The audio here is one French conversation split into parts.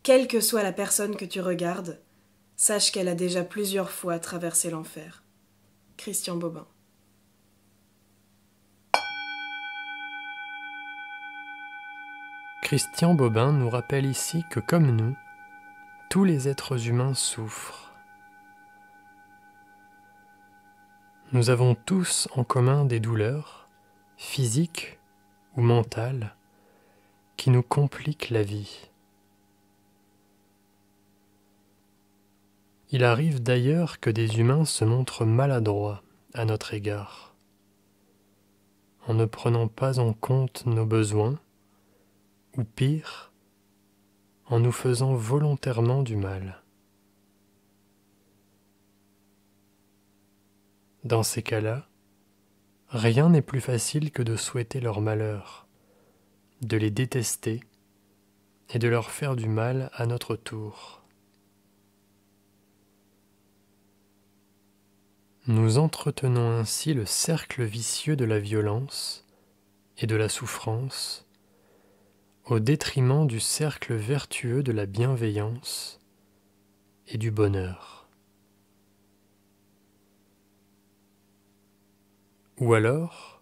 quelle que soit la personne que tu regardes, sache qu'elle a déjà plusieurs fois traversé l'enfer. Christian Bobin. Christian Bobin nous rappelle ici que, comme nous, tous les êtres humains souffrent. Nous avons tous en commun des douleurs, physiques ou mentales, qui nous compliquent la vie. Il arrive d'ailleurs que des humains se montrent maladroits à notre égard, en ne prenant pas en compte nos besoins, ou pire, en nous faisant volontairement du mal. Dans ces cas-là, rien n'est plus facile que de souhaiter leur malheur, de les détester et de leur faire du mal à notre tour. Nous entretenons ainsi le cercle vicieux de la violence et de la souffrance au détriment du cercle vertueux de la bienveillance et du bonheur. Ou alors,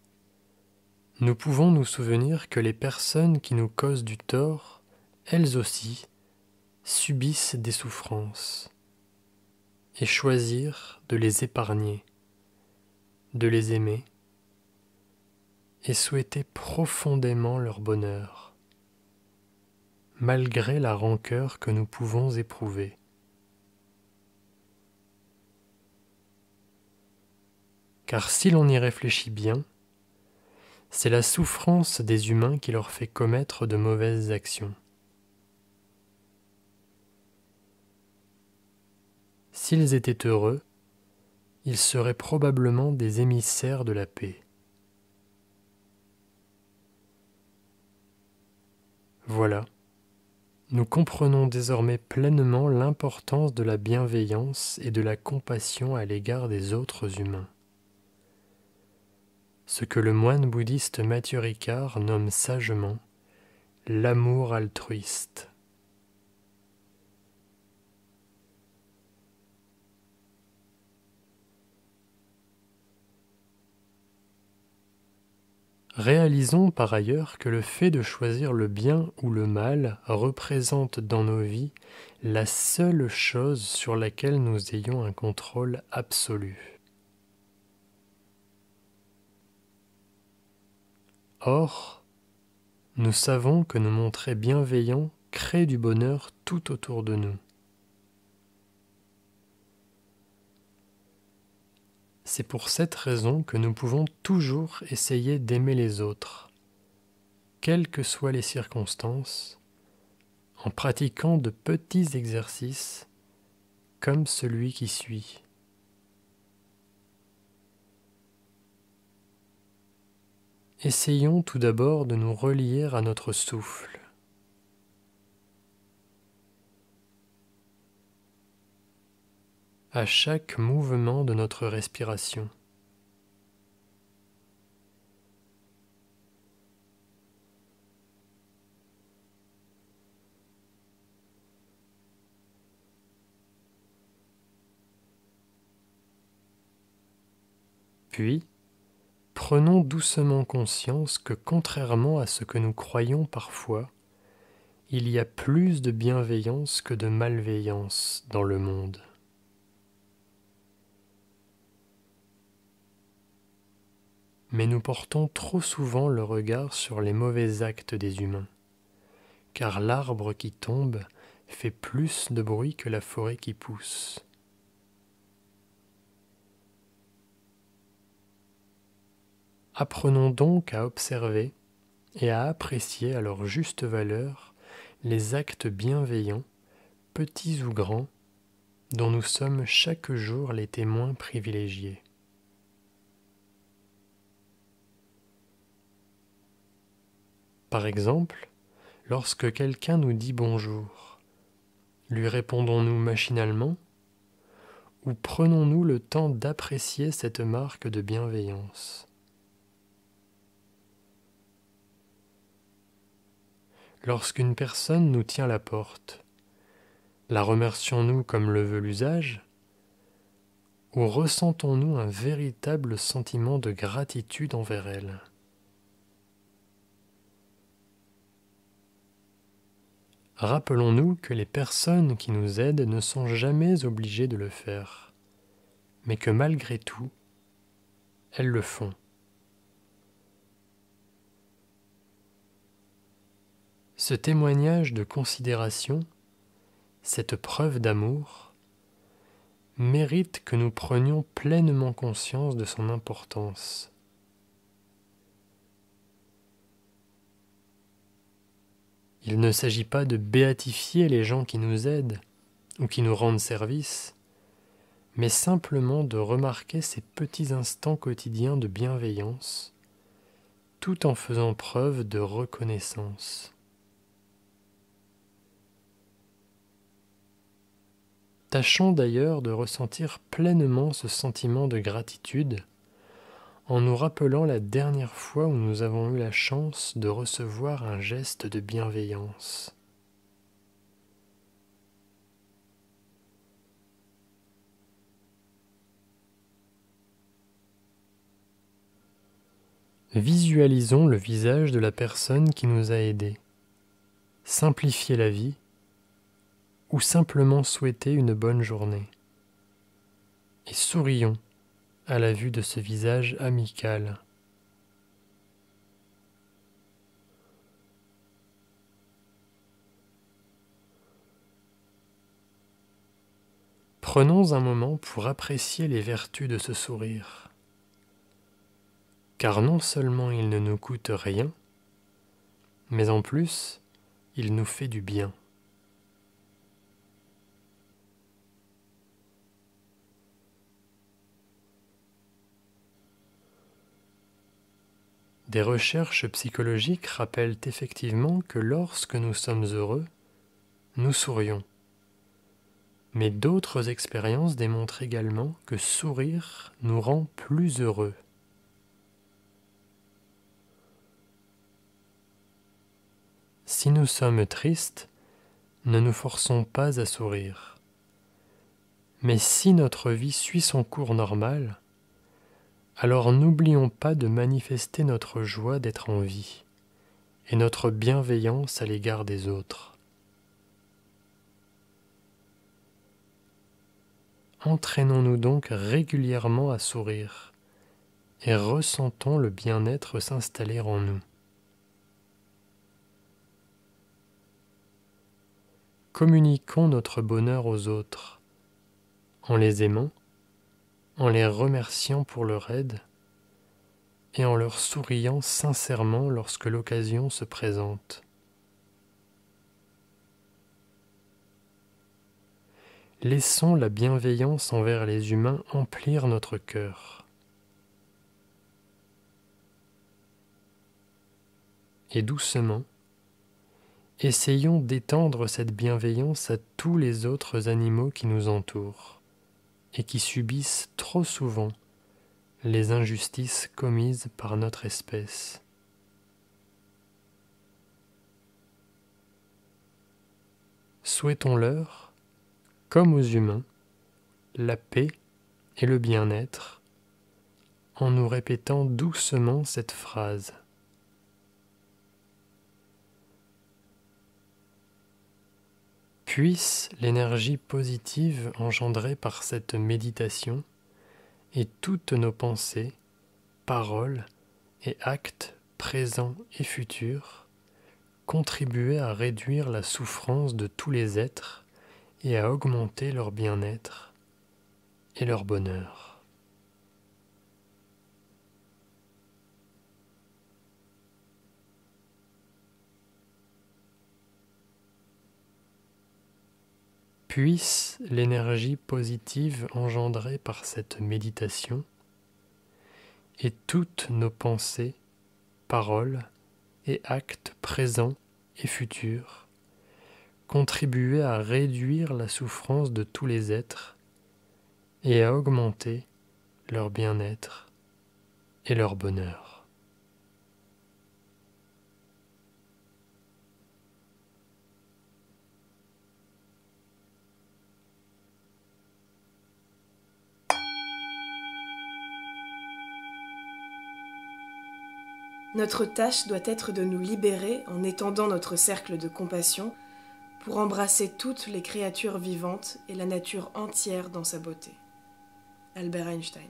nous pouvons nous souvenir que les personnes qui nous causent du tort, elles aussi, subissent des souffrances, et choisir de les épargner, de les aimer, et souhaiter profondément leur bonheur, malgré la rancœur que nous pouvons éprouver. Car si l'on y réfléchit bien, c'est la souffrance des humains qui leur fait commettre de mauvaises actions. S'ils étaient heureux, ils seraient probablement des émissaires de la paix. Voilà, nous comprenons désormais pleinement l'importance de la bienveillance et de la compassion à l'égard des autres humains. Ce que le moine bouddhiste Matthieu Ricard nomme sagement l'amour altruiste. Réalisons par ailleurs que le fait de choisir le bien ou le mal représente dans nos vies la seule chose sur laquelle nous ayons un contrôle absolu. Or, nous savons que nous montrer bienveillants crée du bonheur tout autour de nous. C'est pour cette raison que nous pouvons toujours essayer d'aimer les autres, quelles que soient les circonstances, en pratiquant de petits exercices comme celui qui suit. Essayons tout d'abord de nous relier à notre souffle. À chaque mouvement de notre respiration. Puis, prenons doucement conscience que contrairement à ce que nous croyons parfois, il y a plus de bienveillance que de malveillance dans le monde. Mais nous portons trop souvent le regard sur les mauvais actes des humains, car l'arbre qui tombe fait plus de bruit que la forêt qui pousse. Apprenons donc à observer et à apprécier à leur juste valeur les actes bienveillants, petits ou grands, dont nous sommes chaque jour les témoins privilégiés. Par exemple, lorsque quelqu'un nous dit bonjour, lui répondons-nous machinalement ou prenons-nous le temps d'apprécier cette marque de bienveillance ? Lorsqu'une personne nous tient la porte, La remercions-nous comme le veut l'usage, ou ressentons-nous un véritable sentiment de gratitude envers elle? Rappelons-nous que les personnes qui nous aident ne sont jamais obligées de le faire, mais que malgré tout, elles le font. Ce témoignage de considération, cette preuve d'amour, mérite que nous prenions pleinement conscience de son importance. Il ne s'agit pas de béatifier les gens qui nous aident ou qui nous rendent service, mais simplement de remarquer ces petits instants quotidiens de bienveillance, tout en faisant preuve de reconnaissance. Tâchons d'ailleurs de ressentir pleinement ce sentiment de gratitude en nous rappelant la dernière fois où nous avons eu la chance de recevoir un geste de bienveillance. Visualisons le visage de la personne qui nous a aidés. Simplifier la vie ou simplement souhaiter une bonne journée. Et sourions à la vue de ce visage amical. Prenons un moment pour apprécier les vertus de ce sourire, car non seulement il ne nous coûte rien, mais en plus, il nous fait du bien. Des recherches psychologiques rappellent effectivement que lorsque nous sommes heureux, nous sourions. Mais d'autres expériences démontrent également que sourire nous rend plus heureux. Si nous sommes tristes, ne nous forçons pas à sourire. Mais si notre vie suit son cours normal, alors n'oublions pas de manifester notre joie d'être en vie et notre bienveillance à l'égard des autres. Entraînons-nous donc régulièrement à sourire et ressentons le bien-être s'installer en nous. Communiquons notre bonheur aux autres, en les aimant, en les remerciant pour leur aide et en leur souriant sincèrement lorsque l'occasion se présente. Laissons la bienveillance envers les humains emplir notre cœur. Et doucement, essayons d'étendre cette bienveillance à tous les autres animaux qui nous entourent et qui subissent trop souvent les injustices commises par notre espèce. Souhaitons-leur, comme aux humains, la paix et le bien-être, en nous répétant doucement cette phrase. Puisse l'énergie positive engendrée par cette méditation et toutes nos pensées, paroles et actes présents et futurs contribuer à réduire la souffrance de tous les êtres et à augmenter leur bien-être et leur bonheur. Puisse l'énergie positive engendrée par cette méditation et toutes nos pensées, paroles et actes présents et futurs contribuer à réduire la souffrance de tous les êtres et à augmenter leur bien-être et leur bonheur. Notre tâche doit être de nous libérer en étendant notre cercle de compassion pour embrasser toutes les créatures vivantes et la nature entière dans sa beauté. Albert Einstein.